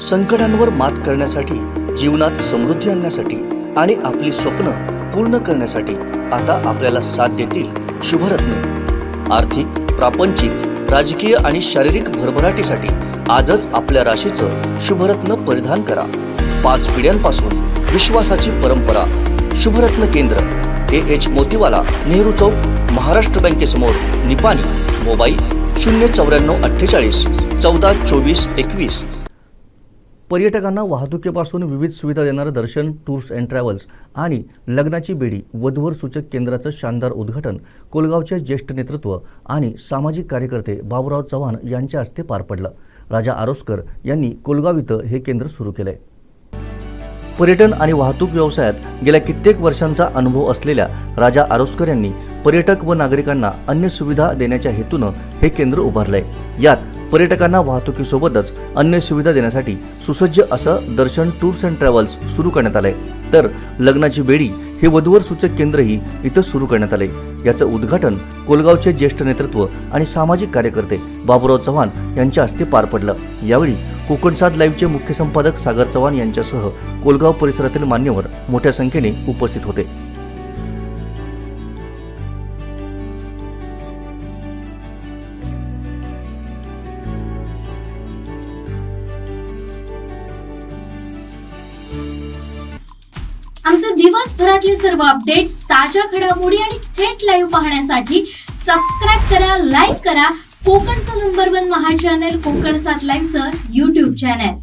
संकटांवर मात करण्यासाठी, जीवनात समृद्धी आणण्यासाठी आणि आपली स्वप्न पूर्ण करण्यासाठी आता आपल्याला साथ देतील शुभरत्न। आर्थिक, प्रापंचिक, राजकीय आणि शारीरिक भरभराटीसाठी आजच आपल्या राशीचं शुभरत्न परिधान करा। 5 पिढ्यांपासून विश्वासाची परंपरा। शुभरत्न केंद्र AH मोतीवाला, नेहरू चौक, महाराष्ट्र बँकेसमोर, निपाणी। मोबाईल 09448 14 24 21। पर्यटकांना वाहतुकीपासून विविध सुविधा देणारं दर्शन टूर्स अँड ट्रॅव्हल्स आणि लग्नाची बेडी वधूवर सूचक केंद्राचं शानदार उद्घाटन कोलगावचे ज्येष्ठ नेतृत्व आणि सामाजिक कार्यकर्ते बाबूराव चव्हाण यांच्या हस्ते पार पडलं। राजा आरोस्कर यांनी कोलगाव इथं हे केंद्र सुरू केलंय। पर्यटन आणि वाहतूक व्यवसायात गेल्या कित्येक वर्षांचा अनुभव असलेल्या राजा आरोस्कर यांनी पर्यटक व नागरिकांना अन्य सुविधा देण्याच्या हेतूनं हे केंद्र उभारलंय। यात पर्यटकांना वाहतुकीसोबतच अन्य सुविधा देण्यासाठी सुसज्ज असं दर्शन टूर्स अँड ट्रॅव्हल्स सुरू करण्यात आलंय। तर लग्नाची बेडी हे वधूवर सूचक केंद्रही इथं सुरू करण्यात आले। याचं उद्घाटन कोलगावचे ज्येष्ठ नेतृत्व आणि सामाजिक कार्यकर्ते बाबूराव चव्हाण यांच्या हस्ते पार पडलं। यावेळी कोकणसाद लाईव्हचे मुख्य संपादक सागर चव्हाण यांच्यासह कोलगाव परिसरातील मान्यवर मोठ्या संख्येने उपस्थित होते। आमचे दिवसभरातले सर्व अपडेट्स, ताज्या घडामोडी आणि थेट लाईव्ह पाहण्यासाठी सबस्क्राइब करा, लाईक करा कोकणचं नंबर 1 महा चॅनल कोकणसाद लाईव्हचं YouTube चॅनल।